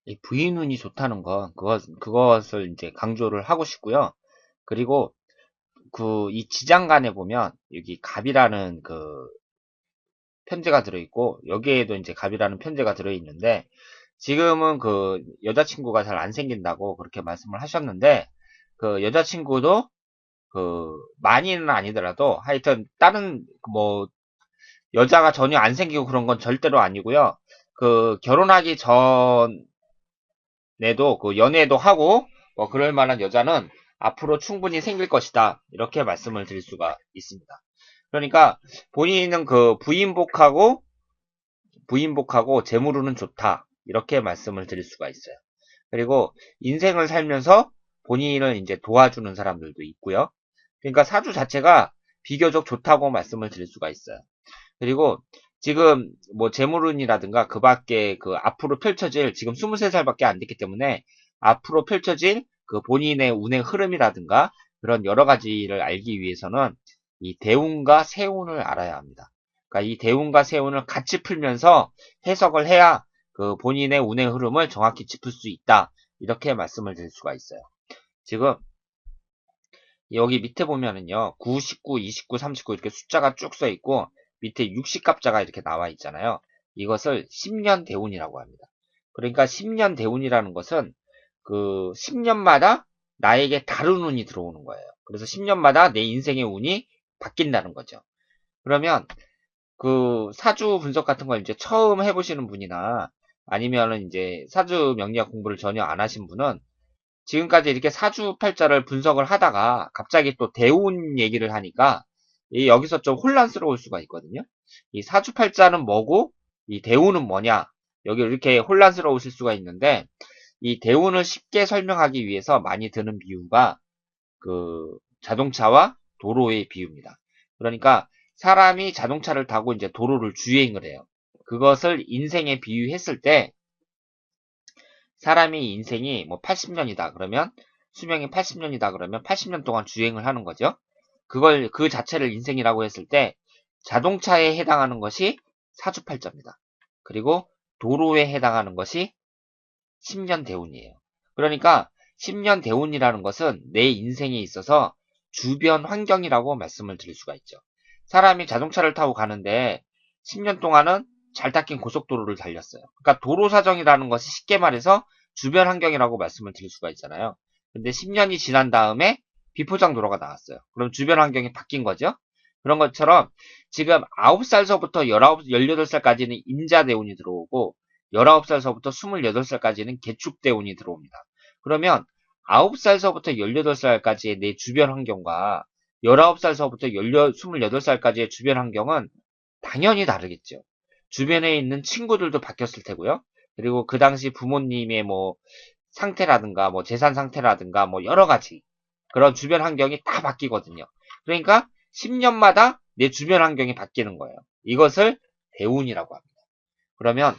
이 부인운이 좋다는 건 그것을 이제 강조를 하고 싶고요. 그리고 이 지장간에 보면 여기 갑이라는 편제가 들어있고 여기에도 이제 갑이라는 편제가 들어있는데 지금은 여자친구가 잘 안 생긴다고 그렇게 말씀을 하셨는데 여자친구도 많이는 아니더라도 하여튼 다른 여자가 전혀 안 생기고 그런 건 절대로 아니고요. 결혼하기 전에도 연애도 하고 그럴 만한 여자는 앞으로 충분히 생길 것이다. 이렇게 말씀을 드릴 수가 있습니다. 그러니까 본인은 부인복하고 재물운은 좋다. 이렇게 말씀을 드릴 수가 있어요. 그리고 인생을 살면서 본인을 이제 도와주는 사람들도 있고요. 그러니까 사주 자체가 비교적 좋다고 말씀을 드릴 수가 있어요. 그리고 지금 재물운이라든가 그 밖에 앞으로 펼쳐질 지금 23살밖에 안 됐기 때문에 앞으로 펼쳐질 본인의 운의 흐름이라든가 그런 여러 가지를 알기 위해서는 이 대운과 세운을 알아야 합니다. 그러니까 이 대운과 세운을 같이 풀면서 해석을 해야 본인의 운의 흐름을 정확히 짚을 수 있다. 이렇게 말씀을 드릴 수가 있어요. 지금 여기 밑에 보면은요. 9, 19, 29, 39 이렇게 숫자가 쭉 써 있고 밑에 60갑자가 이렇게 나와 있잖아요. 이것을 10년 대운이라고 합니다. 그러니까 10년 대운이라는 것은 10년마다 나에게 다른 운이 들어오는 거예요. 그래서 10년마다 내 인생의 운이 바뀐다는 거죠. 그러면 사주 분석 같은 걸 이제 처음 해보시는 분이나 아니면은 이제 사주 명리학 공부를 전혀 안 하신 분은 지금까지 이렇게 사주팔자를 분석을 하다가 갑자기 또 대운 얘기를 하니까 여기서 좀 혼란스러울 수가 있거든요. 이 사주팔자는 뭐고 이 대운은 뭐냐 여기 이렇게 혼란스러우실 수가 있는데 이 대운을 쉽게 설명하기 위해서 많이 드는 비유가 자동차와 도로의 비유입니다. 그러니까 사람이 자동차를 타고 이제 도로를 주행을 해요. 그것을 인생에 비유했을 때 사람이 인생이 80년이다 그러면 수명이 80년이다 그러면 80년 동안 주행을 하는 거죠. 그 자체를 인생이라고 했을 때 자동차에 해당하는 것이 사주팔자입니다. 그리고 도로에 해당하는 것이 10년 대운이에요. 그러니까 10년 대운이라는 것은 내 인생에 있어서 주변 환경이라고 말씀을 드릴 수가 있죠. 사람이 자동차를 타고 가는데 10년 동안은 잘 닦인 고속도로를 달렸어요. 그러니까 도로 사정이라는 것이 쉽게 말해서 주변 환경이라고 말씀을 드릴 수가 있잖아요. 근데 10년이 지난 다음에 비포장 도로가 나왔어요. 그럼 주변 환경이 바뀐 거죠. 그런 것처럼 지금 9살서부터 18살까지는 임자대운이 들어오고 19살서부터 28살까지는 개축대운이 들어옵니다. 그러면 9살서부터 18살까지의 내 주변 환경과 19살서부터 28살까지의 주변 환경은 당연히 다르겠죠. 주변에 있는 친구들도 바뀌었을 테고요. 그리고 그 당시 부모님의 상태라든가 재산 상태라든가 여러 가지 그런 주변 환경이 다 바뀌거든요. 그러니까 10년마다 내 주변 환경이 바뀌는 거예요. 이것을 대운이라고 합니다. 그러면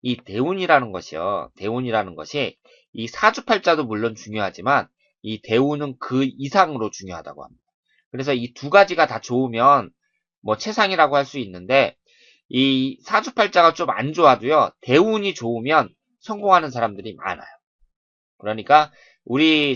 이 대운이라는 것이 이 사주팔자도 물론 중요하지만 이 대운은 그 이상으로 중요하다고 합니다. 그래서 이 두 가지가 다 좋으면 최상이라고 할 수 있는데 이 사주팔자가 좀 안 좋아도요. 대운이 좋으면 성공하는 사람들이 많아요. 그러니까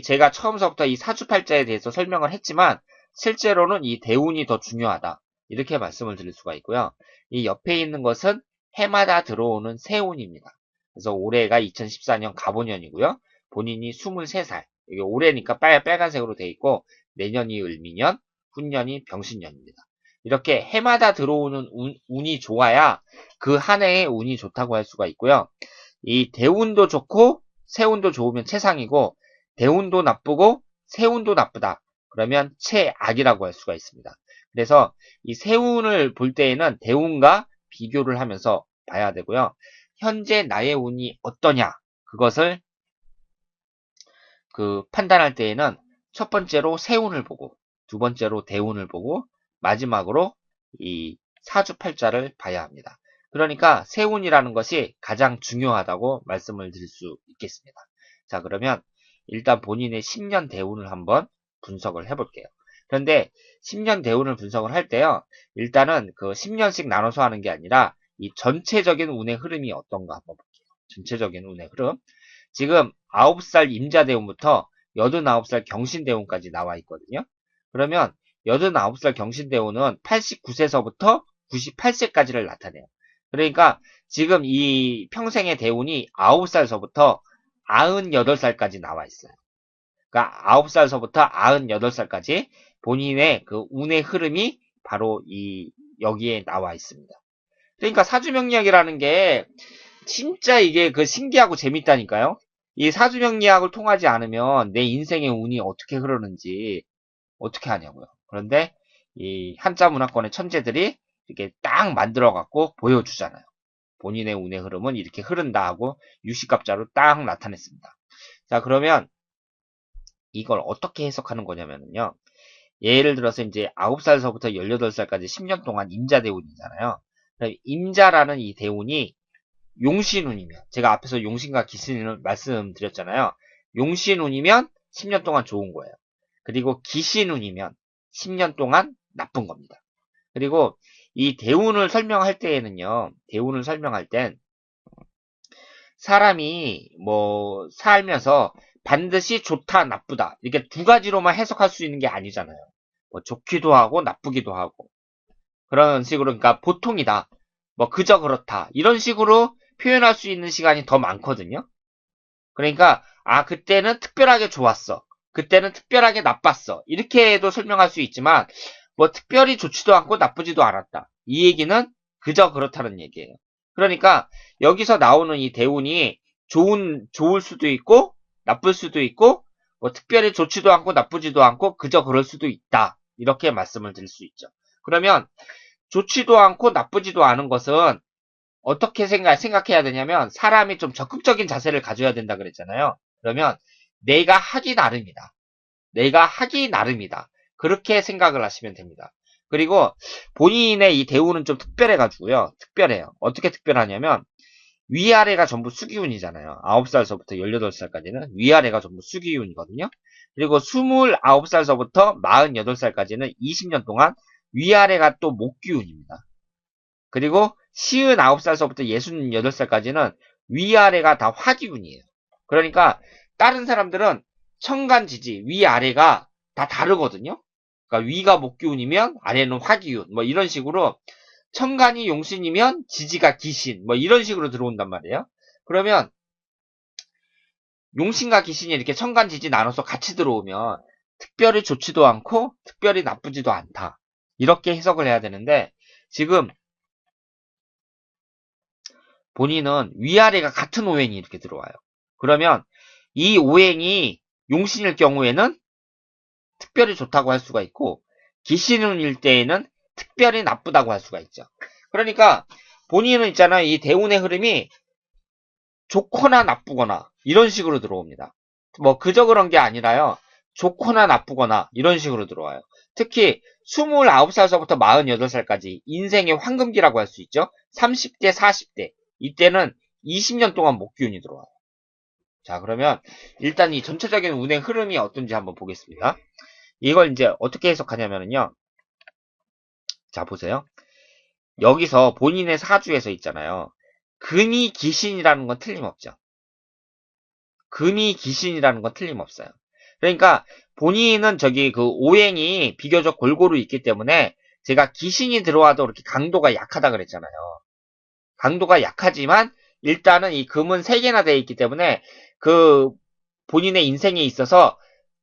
제가 처음서부터 이 사주팔자에 대해서 설명을 했지만 실제로는 이 대운이 더 중요하다. 이렇게 말씀을 드릴 수가 있고요. 이 옆에 있는 것은 해마다 들어오는 세운입니다. 그래서 올해가 2014년 갑오년이고요. 본인이 23살. 이게 올해니까 빨간색으로 되어 있고 내년이 을미년, 훈년이 병신년입니다. 이렇게 해마다 들어오는 운이 좋아야 그 한 해의 운이 좋다고 할 수가 있고요. 이 대운도 좋고 세운도 좋으면 최상이고 대운도 나쁘고 세운도 나쁘다. 그러면 최악이라고 할 수가 있습니다. 그래서 이 세운을 볼 때에는 대운과 비교를 하면서 봐야 되고요. 현재 나의 운이 어떠냐 그것을 판단할 때에는 첫 번째로 세운을 보고 두 번째로 대운을 보고 마지막으로 이 사주팔자를 봐야 합니다. 그러니까 세운이라는 것이 가장 중요하다고 말씀을 드릴 수 있겠습니다. 자, 그러면 일단 본인의 10년 대운을 한번 분석을 해볼게요. 그런데 10년 대운을 분석을 할 때요. 일단은 10년씩 나눠서 하는 게 아니라 이 전체적인 운의 흐름이 어떤가 한번 볼게요. 전체적인 운의 흐름. 지금 9살 임자대운부터 89살 경신대운까지 나와 있거든요. 그러면 89살 경신대운은 89세서부터 98세까지를 나타내요. 그러니까 지금 이 평생의 대운이 9살서부터 98살까지 나와 있어요. 그러니까 9살서부터 98살까지 본인의 그 운의 흐름이 바로 여기에 나와 있습니다. 그러니까 사주명리학이라는 게 진짜 이게 그 신기하고 재밌다니까요. 이 사주명리학을 통하지 않으면 내 인생의 운이 어떻게 흐르는지 어떻게 하냐고요. 그런데 이 한자 문화권의 천재들이 이렇게 딱 만들어 갖고 보여주잖아요. 본인의 운의 흐름은 이렇게 흐른다 하고 유시갑자로 딱 나타냈습니다. 자, 그러면 이걸 어떻게 해석하는 거냐면요. 예를 들어서 이제 9살서부터 18살까지 10년 동안 임자대운이잖아요. 임자라는 이 대운이 용신운이면, 제가 앞에서 용신과 기신을 말씀드렸잖아요. 용신운이면 10년 동안 좋은 거예요. 그리고 기신운이면 10년 동안 나쁜 겁니다. 그리고 이 대운을 설명할 때에는요, 대운을 설명할 땐 사람이 뭐 살면서 반드시 좋다, 나쁘다 이렇게 두 가지로만 해석할 수 있는 게 아니잖아요. 뭐 좋기도 하고 나쁘기도 하고 그런 식으로, 그러니까 보통이다, 뭐 그저 그렇다 이런 식으로 표현할 수 있는 시간이 더 많거든요. 그러니까 그때는 특별하게 좋았어, 그때는 특별하게 나빴어 이렇게도 설명할 수 있지만 뭐 특별히 좋지도 않고 나쁘지도 않았다 이 얘기는 그저 그렇다는 얘기예요. 그러니까 여기서 나오는 이 대운이 좋을 수도 있고 나쁠 수도 있고 뭐 특별히 좋지도 않고 나쁘지도 않고 그저 그럴 수도 있다 이렇게 말씀을 드릴 수 있죠. 그러면 좋지도 않고 나쁘지도 않은 것은 어떻게 생각해야 되냐면 사람이 좀 적극적인 자세를 가져야 된다 그랬잖아요. 그러면 내가 하기 나름이다. 내가 하기 나름이다. 그렇게 생각을 하시면 됩니다. 그리고 본인의 이 대우는 좀 특별해가지고요. 특별해요. 어떻게 특별하냐면 위아래가 전부 수기운이잖아요. 9살서부터 18살까지는 위아래가 전부 수기운이거든요. 그리고 29살서부터 48살까지는 20년 동안 위아래가 또 목기운입니다. 그리고 59살서부터 68살까지는 위아래가 다 화기운이에요. 그러니까 다른 사람들은 천간지지 위아래가 다 다르거든요. 그러니까 위가 목기운이면 아래는 화기운 뭐 이런 식으로 천간이 용신이면 지지가 기신 뭐 이런 식으로 들어온단 말이에요. 그러면 용신과 기신이 이렇게 천간지지 나눠서 같이 들어오면 특별히 좋지도 않고 특별히 나쁘지도 않다 이렇게 해석을 해야 되는데 지금 본인은 위아래가 같은 오행이 이렇게 들어와요. 그러면 이 오행이 용신일 경우에는 특별히 좋다고 할 수가 있고 기신운일 때에는 특별히 나쁘다고 할 수가 있죠. 그러니까 본인은 있잖아요. 이 대운의 흐름이 좋거나 나쁘거나 이런 식으로 들어옵니다. 뭐 그저 그런 게 아니라요. 좋거나 나쁘거나 이런 식으로 들어와요. 특히 29살서부터 48살까지 인생의 황금기라고 할 수 있죠. 30대, 40대 이때는 20년 동안 목기운이 들어와요. 자, 그러면 일단 이 전체적인 운행 흐름이 어떤지 한번 보겠습니다. 이걸 이제 어떻게 해석하냐면요. 자, 보세요. 여기서 본인의 사주에서 있잖아요. 금이 기신이라는 건 틀림없죠. 금이 기신이라는 건 틀림없어요. 그러니까 본인은 저기 그 오행이 비교적 골고루 있기 때문에 제가 기신이 들어와도 이렇게 강도가 약하다 그랬잖아요. 강도가 약하지만 일단은 이 금은 3개나 되어 있기 때문에 그 본인의 인생에 있어서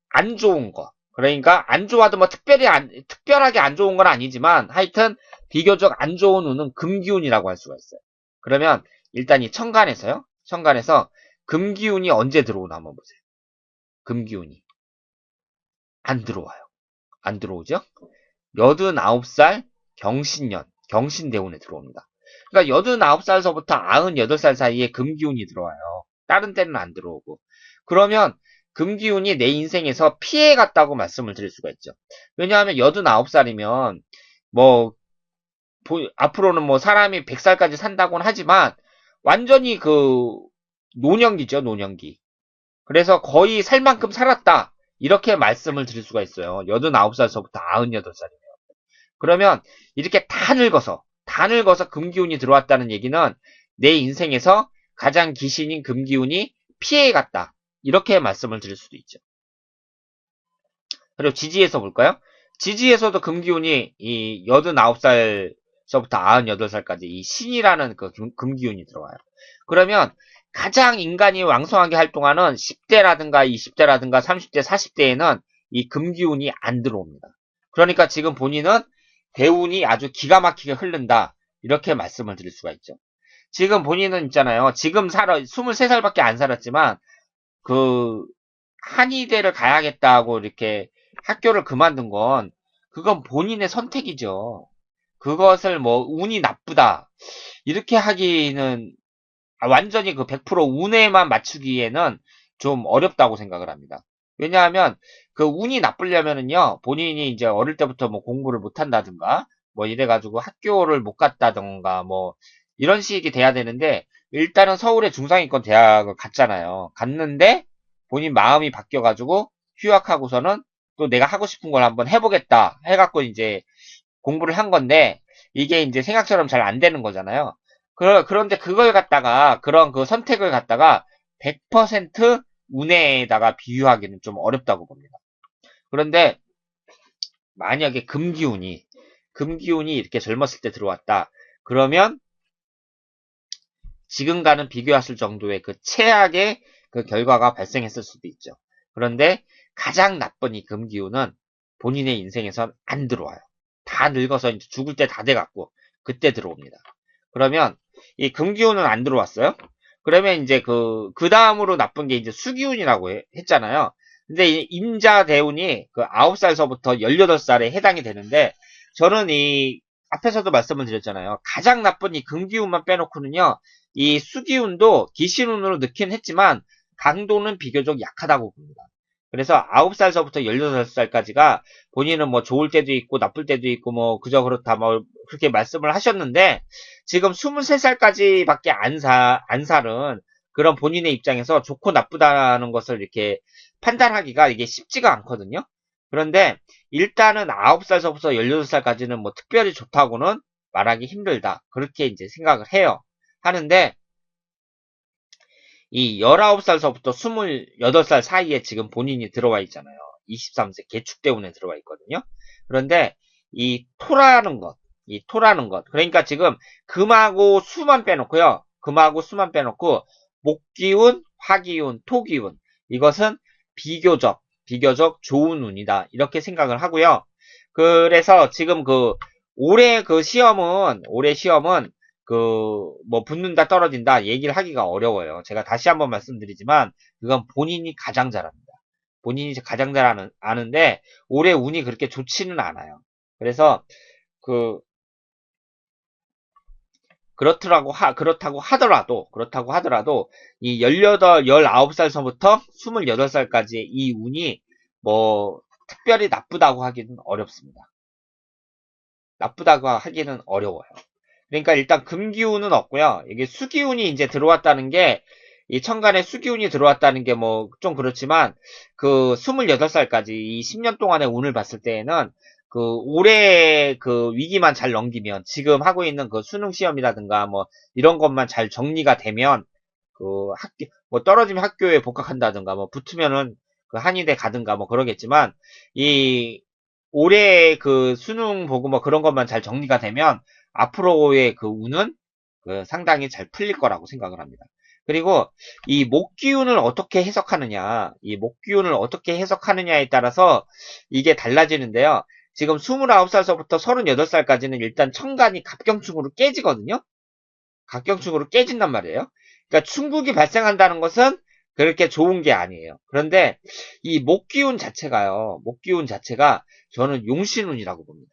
안 좋은 거, 그러니까 안 좋아도 뭐 특별하게 안 좋은 건 아니지만 하여튼 비교적 안 좋은 운은 금기운이라고 할 수가 있어요. 그러면 일단 이 천간에서요. 천간에서 금기운이 언제 들어오나 한번 보세요. 금기운이 안 들어와요. 안 들어오죠? 89살 경신년, 경신대운에 들어옵니다. 그러니까 89살서부터 98살 사이에 금기운이 들어와요. 다른 때는 안 들어오고. 그러면 금기운이 내 인생에서 피해갔다고 말씀을 드릴 수가 있죠. 왜냐하면 89살이면 뭐 앞으로는 뭐 사람이 100살까지 산다고는 하지만 완전히 그 노년기죠, 노년기. 그래서 거의 살 만큼 살았다 이렇게 말씀을 드릴 수가 있어요. 89살서부터 98살이면. 그러면 이렇게 다 늙어서 금기운이 들어왔다는 얘기는 내 인생에서 가장 기신인 금기운이 피해갔다. 이렇게 말씀을 드릴 수도 있죠. 그리고 지지에서 볼까요? 지지에서도 금기운이 이 89살서부터 98살까지 이 신이라는 그 금기운이 들어와요. 그러면 가장 인간이 왕성하게 활동하는 10대라든가 20대라든가 30대, 40대에는 이 금기운이 안 들어옵니다. 그러니까 지금 본인은 대운이 아주 기가 막히게 흐른다. 이렇게 말씀을 드릴 수가 있죠. 지금 본인은 있잖아요. 지금 23살밖에 안 살았지만 그 한의대를 가야겠다고 이렇게 학교를 그만둔 건 그건 본인의 선택이죠. 그것을 뭐 운이 나쁘다 이렇게 하기는 완전히 그 100% 운에만 맞추기에는 좀 어렵다고 생각을 합니다. 왜냐하면 그 운이 나쁘려면은요 본인이 이제 어릴 때부터 뭐 공부를 못 한다든가 뭐 이래가지고 학교를 못 갔다든가 뭐 이런 식이 돼야 되는데 일단은 서울의 중상위권 대학을 갔잖아요. 갔는데 본인 마음이 바뀌어가지고 휴학하고서는 또 내가 하고 싶은 걸 한번 해보겠다 해갖고 이제 공부를 한 건데 이게 이제 생각처럼 잘 안 되는 거잖아요. 그런데 그걸 갖다가 그런 그 선택을 갖다가 100% 운에다가 비유하기는 좀 어렵다고 봅니다. 그런데 만약에 금기운이 이렇게 젊었을 때 들어왔다. 그러면 지금과는 비교했을 정도의 그 최악의 그 결과가 발생했을 수도 있죠. 그런데 가장 나쁜 이 금기운은 본인의 인생에선 안 들어와요. 다 늙어서 이제 죽을 때 다 돼갖고 그때 들어옵니다. 그러면 이 금기운은 안 들어왔어요. 그러면 이제 그 다음으로 나쁜 게 이제 수기운이라고 했잖아요. 근데 이 임자 대운이 그 9살서부터 18살에 해당이 되는데 저는 이 앞에서도 말씀을 드렸잖아요. 가장 나쁜 이 금기운만 빼놓고는요. 이 수기운도 기신운으로 넣긴 했지만 강도는 비교적 약하다고 봅니다. 그래서 9살서부터 18살까지가 본인은 뭐 좋을 때도 있고 나쁠 때도 있고 뭐 그저 그렇다 뭐 그렇게 말씀을 하셨는데 지금 23살까지밖에 안 살은 그런 본인의 입장에서 좋고 나쁘다는 것을 이렇게 판단하기가 이게 쉽지가 않거든요. 그런데 일단은 9살서부터 18살까지는 뭐 특별히 좋다고는 말하기 힘들다. 그렇게 이제 생각을 해요. 하는데 이 19살서부터 28살 사이에 지금 본인이 들어와 있잖아요. 23세 개축대운에 들어와 있거든요. 그런데 이 토라는 것. 그러니까 지금 금하고 수만 빼놓고요. 금하고 수만 빼놓고 목기운, 화기운, 토기운. 이것은 비교적 좋은 운이다. 이렇게 생각을 하고요. 그래서 지금 올해 시험은 뭐 붙는다 떨어진다 얘기를 하기가 어려워요. 제가 다시 한번 말씀드리지만 그건 본인이 가장 잘합니다. 본인이 가장 잘 아는데 올해 운이 그렇게 좋지는 않아요. 그래서 그렇다고 하더라도 이 18, 19살서부터 28살까지의 이 운이 뭐 특별히 나쁘다고 하기는 어렵습니다. 나쁘다고 하기는 어려워요. 그러니까 일단 금기운은 없고요. 이게 수기운이 이제 들어왔다는 게 이 천간에 수기운이 들어왔다는 게 뭐 좀 그렇지만 그 28살까지 이 10년 동안의 운을 봤을 때에는 그 올해 그 위기만 잘 넘기면 지금 하고 있는 그 수능 시험이라든가 뭐 이런 것만 잘 정리가 되면 그 학교 뭐 떨어지면 학교에 복학한다든가 뭐 붙으면은 그 한의대 가든가 뭐 그러겠지만 이 올해 그 수능 보고 뭐 그런 것만 잘 정리가 되면 앞으로의 그 운은 그 상당히 잘 풀릴 거라고 생각을 합니다. 그리고 이 목기운을 어떻게 해석하느냐에 따라서 이게 달라지는데요. 지금 29살서부터 38살까지는 일단 천간이 갑경충으로 깨지거든요. 갑경충으로 깨진단 말이에요. 그러니까 충국이 발생한다는 것은 그렇게 좋은 게 아니에요. 그런데 이 목기운 자체가 저는 용신운이라고 봅니다.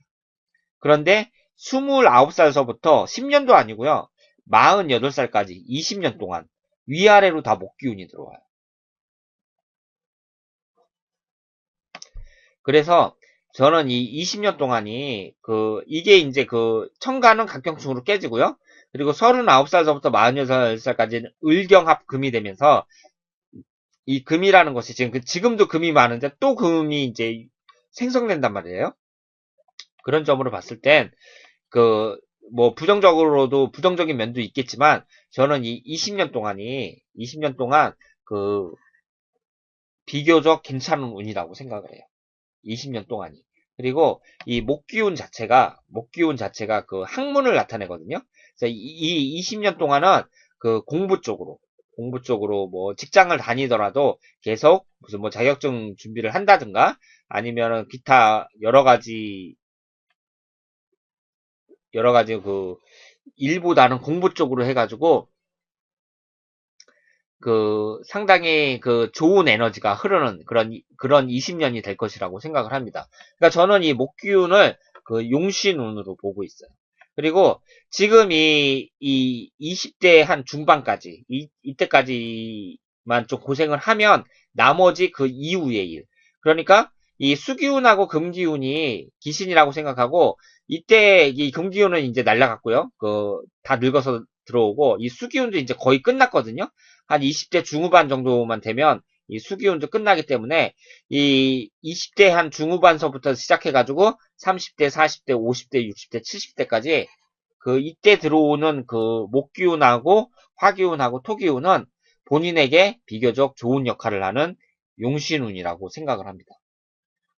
그런데 29살서부터 10년도 아니고요. 48살까지 20년 동안 위아래로 다 목기운이 들어와요. 그래서 저는 이 20년 동안이 이게 이제 천간은 갑경충으로 깨지고요. 그리고 39살서부터 48살까지는 을경합금이 되면서 이 금이라는 것이 지금도 금이 많은데 또 금이 이제 생성된단 말이에요. 그런 점으로 봤을 땐 뭐 부정적인 면도 있겠지만 저는 이 20년 동안 그 비교적 괜찮은 운이라고 생각을 해요. 20년 동안이. 그리고 이 목기운 자체가 그 학문을 나타내거든요. 그래서 이 20년 동안은 그 공부 쪽으로 뭐 직장을 다니더라도 계속 무슨 뭐 자격증 준비를 한다든가 아니면은 기타 여러 가지 그 일보다는 공부 쪽으로 해가지고 그 상당히 그 좋은 에너지가 흐르는 그런 20년이 될 것이라고 생각을 합니다. 그러니까 저는 이 목기운을 그 용신운으로 보고 있어요. 그리고 지금 이 20대 한 중반까지 이때까지만 좀 고생을 하면 나머지 그 이후의 일. 그러니까 이 수기운하고 금기운이 기신이라고 생각하고 이때 이 금기운은 이제 날라갔고요. 그 다 늙어서 들어오고 이 수기운도 이제 거의 끝났거든요. 한 20대 중후반 정도만 되면 이 수기운도 끝나기 때문에 이 20대 한 중후반서부터 시작해가지고 30대, 40대, 50대, 60대, 70대까지 그 이때 들어오는 그 목기운하고 화기운하고 토기운은 본인에게 비교적 좋은 역할을 하는 용신운이라고 생각을 합니다.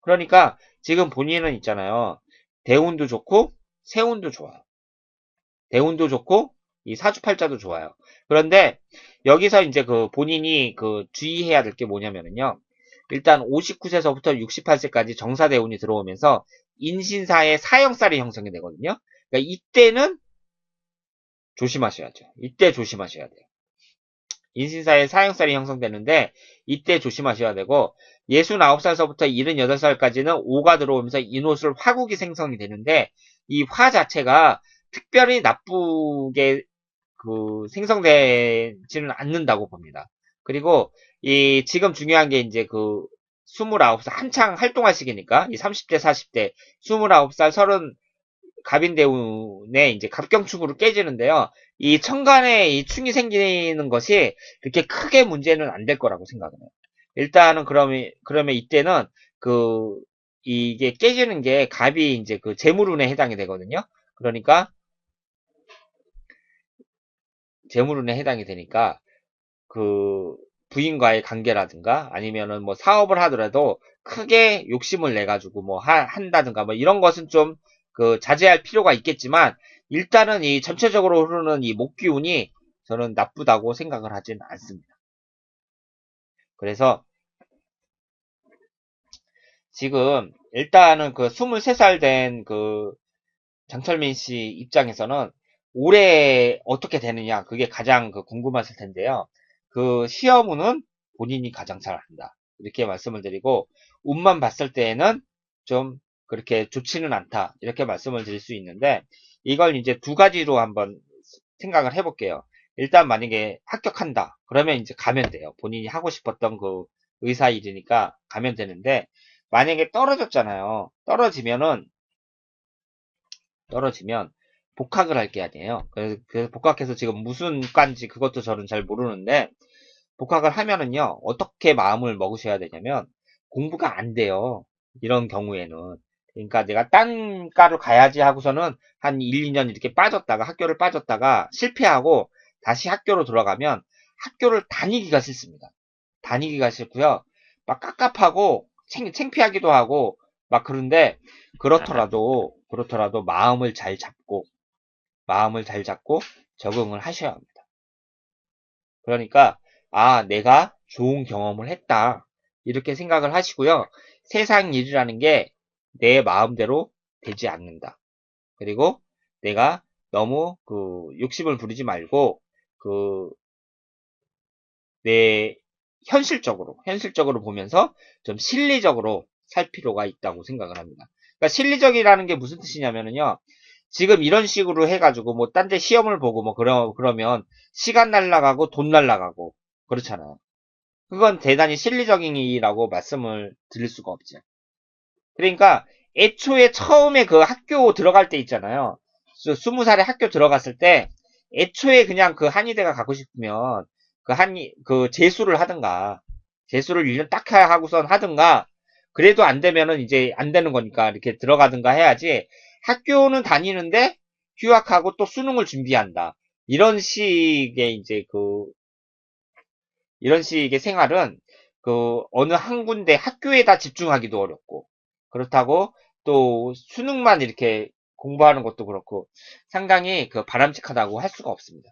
그러니까 지금 본인은 있잖아요. 대운도 좋고 세운도 좋아요. 대운도 좋고 이 사주팔자도 좋아요. 그런데 여기서 이제 그 본인이 그 주의해야 될 게 뭐냐면요. 일단 59세서부터 68세까지 정사대운이 들어오면서 인신사의 사형살이 형성이 되거든요. 그러니까 이때는 조심하셔야죠. 이때 조심하셔야 돼요. 인신사의 사형살이 형성되는데 이때 조심하셔야 되고 69살서부터 78살까지는 오가 들어오면서 인호술 화국이 생성이 되는데 이 화 자체가 특별히 나쁘게 그 생성되지는 않는다고 봅니다. 그리고 이 지금 중요한 게 이제 그 29살 한창 활동할 시기니까 이 30대 40대 29살 30 갑인대운에 이제 갑경축으로 깨지는데요. 이 천간에 이 충이 생기는 것이 그렇게 크게 문제는 안 될 거라고 생각을 해요. 일단은 그러면 이때는 그 이게 깨지는 게 갑이 이제 그 재물운에 해당이 되거든요. 그러니까 재물운에 해당이 되니까 그 부인과의 관계라든가 아니면은 뭐 사업을 하더라도 크게 욕심을 내 가지고 뭐 한다든가 뭐 이런 것은 좀 그 자제할 필요가 있겠지만 일단은 이 전체적으로 흐르는 이 목기운이 저는 나쁘다고 생각을 하지는 않습니다. 그래서 지금 일단은 그 23살 된 그 장철민 씨 입장에서는 올해 어떻게 되느냐 그게 가장 그 궁금하실 텐데요. 그 시험운은 본인이 가장 잘 한다. 이렇게 말씀을 드리고 운만 봤을 때에는 좀 그렇게 좋지는 않다. 이렇게 말씀을 드릴 수 있는데 이걸 이제 두 가지로 한번 생각을 해볼게요. 일단 만약에 합격한다. 그러면 이제 가면 돼요. 본인이 하고 싶었던 그 의사 일이니까 가면 되는데 만약에 떨어졌잖아요. 떨어지면 복학을 할 게 아니에요. 그래서 복학해서 지금 무슨 과인지 그것도 저는 잘 모르는데 복학을 하면은요 어떻게 마음을 먹으셔야 되냐면 공부가 안 돼요. 이런 경우에는 그러니까 내가 딴 과로 가야지 하고서는 한 1, 2년 이렇게 학교를 빠졌다가 실패하고 다시 학교로 돌아가면 학교를 다니기가 싫습니다. 다니기가 싫고요. 막 깝깝하고 창피하기도 하고 막 그런데 그렇더라도 마음을 잘 잡고 적응을 하셔야 합니다. 그러니까 아 내가 좋은 경험을 했다 이렇게 생각을 하시고요. 세상 일이라는 게 내 마음대로 되지 않는다. 그리고 내가 너무 그 욕심을 부리지 말고 그 내 현실적으로 보면서 좀 실리적으로 살 필요가 있다고 생각을 합니다. 그러니까 실리적이라는 게 무슨 뜻이냐면요. 지금 이런 식으로 해가지고 뭐 딴 데 시험을 보고 뭐 그러면 시간 날라가고 돈 날라가고 그렇잖아요. 그건 대단히 실리적이라고 말씀을 드릴 수가 없죠. 그러니까 애초에 처음에 그 학교 들어갈 때 있잖아요. 20살에 학교 들어갔을 때 애초에 그냥 그 한의대가 가고 싶으면 그 재수를 하든가 재수를 1년 딱 하고선 하든가 그래도 안 되면은 이제 안 되는 거니까 이렇게 들어가든가 해야지 학교는 다니는데 휴학하고 또 수능을 준비한다. 이런 식의 이런 식의 생활은 어느 한 군데 학교에다 집중하기도 어렵고, 그렇다고 또 수능만 이렇게 공부하는 것도 그렇고, 상당히 바람직하다고 할 수가 없습니다.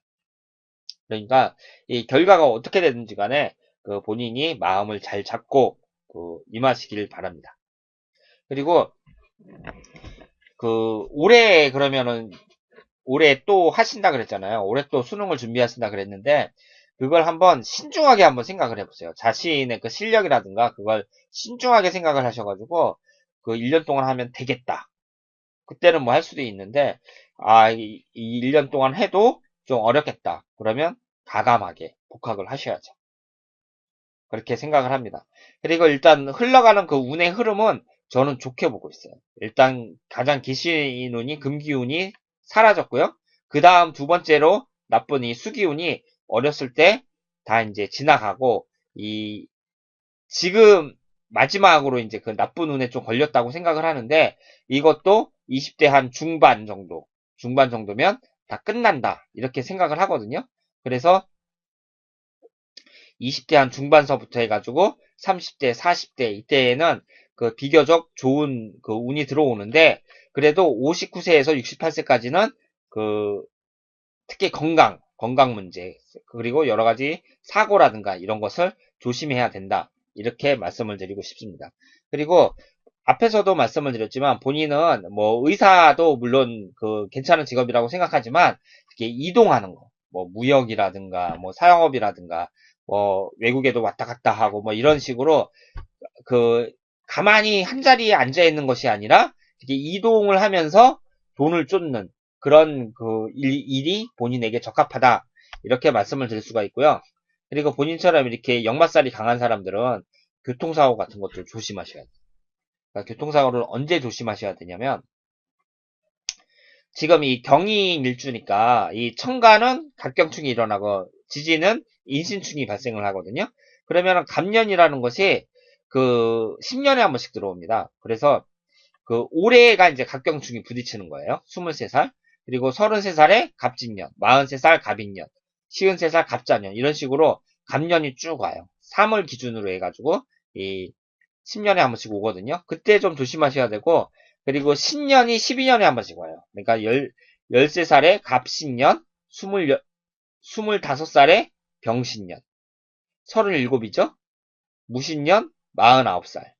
그러니까 이 결과가 어떻게 되든지 간에 본인이 마음을 잘 잡고 임하시길 바랍니다. 그리고 올해 그러면은 올해 또 하신다 그랬잖아요. 올해 또 수능을 준비하신다 그랬는데 그걸 한번 신중하게 한번 생각을 해보세요. 자신의 실력이라든가 그걸 신중하게 생각을 하셔가지고 1년 동안 하면 되겠다. 그때는 뭐 할 수도 있는데 이 1년 동안 해도 좀 어렵겠다. 그러면 과감하게 복학을 하셔야죠. 그렇게 생각을 합니다. 그리고 일단 흘러가는 운의 흐름은 저는 좋게 보고 있어요. 일단 가장 기신운이 금기운이 사라졌고요. 그 다음 두 번째로 나쁜 이 수기운이 어렸을 때 다 이제 지나가고 지금 마지막으로 이제 나쁜 운에 좀 걸렸다고 생각을 하는데 이것도 20대 한 중반 정도면 다 끝난다 이렇게 생각을 하거든요. 그래서 20대 한 중반서부터 해가지고 30대, 40대 이때에는 비교적 좋은 운이 들어오는데 그래도 59세에서 68세까지는 특히 건강 문제 그리고 여러 가지 사고라든가 이런 것을 조심해야 된다. 이렇게 말씀을 드리고 싶습니다. 그리고 앞에서도 말씀을 드렸지만 본인은 뭐 의사도 물론 괜찮은 직업이라고 생각하지만 이렇게 이동하는 거, 뭐 무역이라든가 뭐 사영업이라든가 뭐 외국에도 왔다 갔다 하고 뭐 이런 식으로 가만히 한 자리에 앉아 있는 것이 아니라 이렇게 이동을 하면서 돈을 쫓는 그런 일이 본인에게 적합하다. 이렇게 말씀을 드릴 수가 있고요. 그리고 본인처럼 이렇게 역마살이 강한 사람들은 교통사고 같은 것도 조심하셔야 돼요. 그러니까 교통사고를 언제 조심하셔야 되냐면 지금 이 경인 일주니까 이 천간은 갑경충이 일어나고 지지는 인신충이 발생을 하거든요. 그러면 갑년이라는 것이 10년에 한 번씩 들어옵니다. 그래서 올해가 이제 갑경충이 부딪히는 거예요. 23살. 그리고 33살에 갑진년, 43살 갑인년, 53살 갑자년 이런 식으로 갑년이 쭉 와요. 3월 기준으로 해가지고 이 10년에 한 번씩 오거든요. 그때 좀 조심하셔야 되고 그리고 신년이 12년에 한 번씩 와요. 그러니까 13살에 갑신년, 25살에 병신년, 37이죠. 무신년 49살,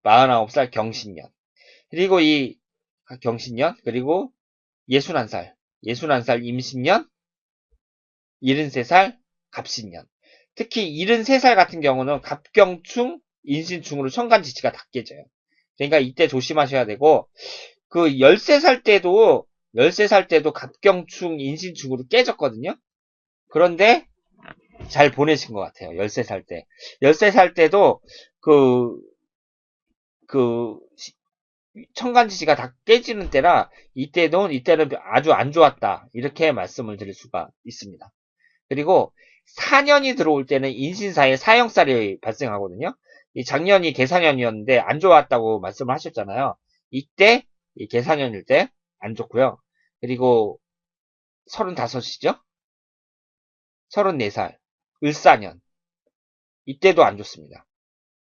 49살 경신년. 그리고 이 경신년, 그리고 61살, 61살 임신년, 73살 갑신년. 특히 73살 같은 경우는 갑경충, 인신충으로 천간지치가 다 깨져요. 그러니까 이때 조심하셔야 되고, 13살 때도 갑경충, 인신충으로 깨졌거든요? 그런데 잘 보내신 것 같아요. 13살 때. 13살 때도 그, 천간지시가 다 깨지는 때라 이때는 아주 안 좋았다. 이렇게 말씀을 드릴 수가 있습니다. 그리고 4년이 들어올 때는 인신사에 사형살이 발생하거든요. 이 작년이 개사년이었는데 안 좋았다고 말씀을 하셨잖아요. 이때 이 개사년일 때 안 좋고요. 그리고 35이죠? 34살 을사년 이때도 안 좋습니다.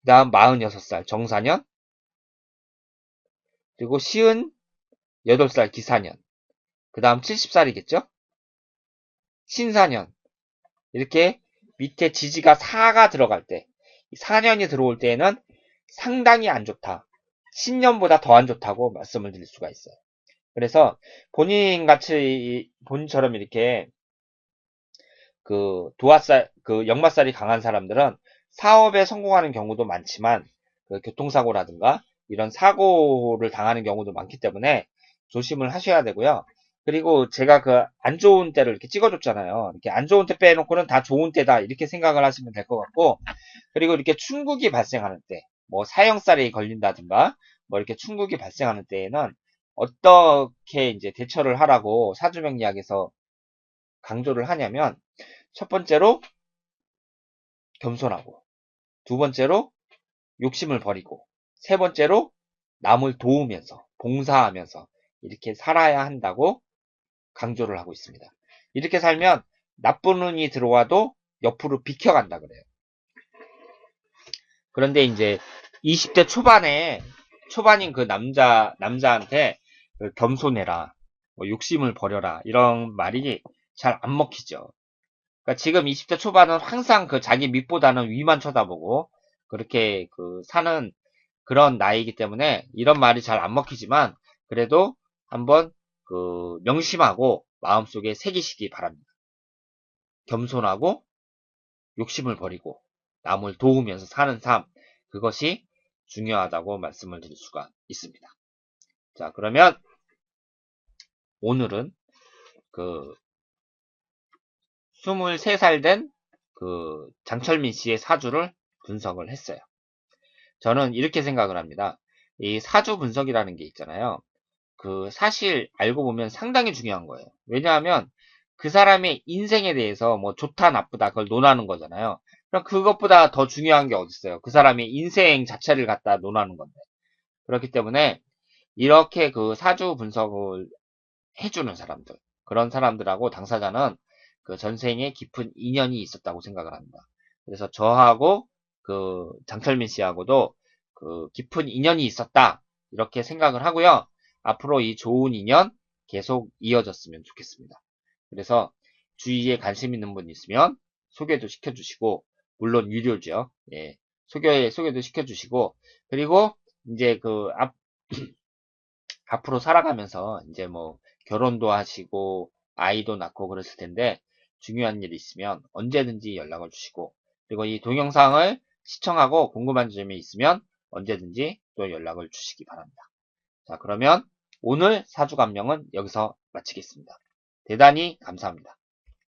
그 다음 46살 정사년 그리고 58살 기사년 그 다음 70살이겠죠? 신사년 이렇게 밑에 지지가 4가 들어갈 때 4년이 들어올 때에는 상당히 안 좋다. 신년보다 더 안 좋다고 말씀을 드릴 수가 있어요. 그래서 본인처럼 이렇게 역마살이 강한 사람들은 사업에 성공하는 경우도 많지만 교통사고라든가 이런 사고를 당하는 경우도 많기 때문에 조심을 하셔야 되고요. 그리고 제가 안 좋은 때를 이렇게 찍어줬잖아요. 이렇게 안 좋은 때 빼놓고는 다 좋은 때다 이렇게 생각을 하시면 될 것 같고, 그리고 이렇게 충국이 발생하는 때, 뭐 사형살이 걸린다든가, 뭐 이렇게 충국이 발생하는 때에는 어떻게 이제 대처를 하라고 사주명리학에서 강조를 하냐면, 첫 번째로 겸손하고, 두 번째로 욕심을 버리고, 세 번째로 남을 도우면서, 봉사하면서 이렇게 살아야 한다고 강조를 하고 있습니다. 이렇게 살면 나쁜 운이 들어와도 옆으로 비켜간다 그래요. 그런데 이제 20대 초반인 그 남자한테 그 겸손해라, 뭐 욕심을 버려라, 이런 말이 잘 안 먹히죠. 그러니까 지금 20대 초반은 항상 그 자기 밑보다는 위만 쳐다보고 그렇게 그 사는 그런 나이이기 때문에 이런 말이 잘 안 먹히지만 그래도 한번 그 명심하고 마음속에 새기시기 바랍니다. 겸손하고 욕심을 버리고 남을 도우면서 사는 삶, 그것이 중요하다고 말씀을 드릴 수가 있습니다. 자, 그러면 오늘은 그 23살 된 그 장철민 씨의 사주를 분석을 했어요. 저는 이렇게 생각을 합니다. 이 사주 분석이라는 게 있잖아요. 그 사실 알고 보면 상당히 중요한 거예요. 왜냐하면 그 사람의 인생에 대해서 뭐 좋다 나쁘다 그걸 논하는 거잖아요. 그럼 그것보다 더 중요한 게 어딨어요. 그 사람의 인생 자체를 갖다 논하는 건데. 그렇기 때문에 이렇게 그 사주 분석을 해주는 사람들, 그런 사람들하고 당사자는 그 전생에 깊은 인연이 있었다고 생각을 합니다. 그래서 저하고 그 장철민 씨하고도 그 깊은 인연이 있었다, 이렇게 생각을 하고요. 앞으로 이 좋은 인연 계속 이어졌으면 좋겠습니다. 그래서 주위에 관심 있는 분 있으면 소개도 시켜주시고, 물론 유료죠. 예. 소개도 시켜주시고, 그리고 이제 앞으로 살아가면서 이제 뭐 결혼도 하시고 아이도 낳고 그랬을 텐데 중요한 일이 있으면 언제든지 연락을 주시고, 그리고 이 동영상을 시청하고 궁금한 점이 있으면 언제든지 또 연락을 주시기 바랍니다. 자, 그러면 오늘 사주감명은 여기서 마치겠습니다. 대단히 감사합니다.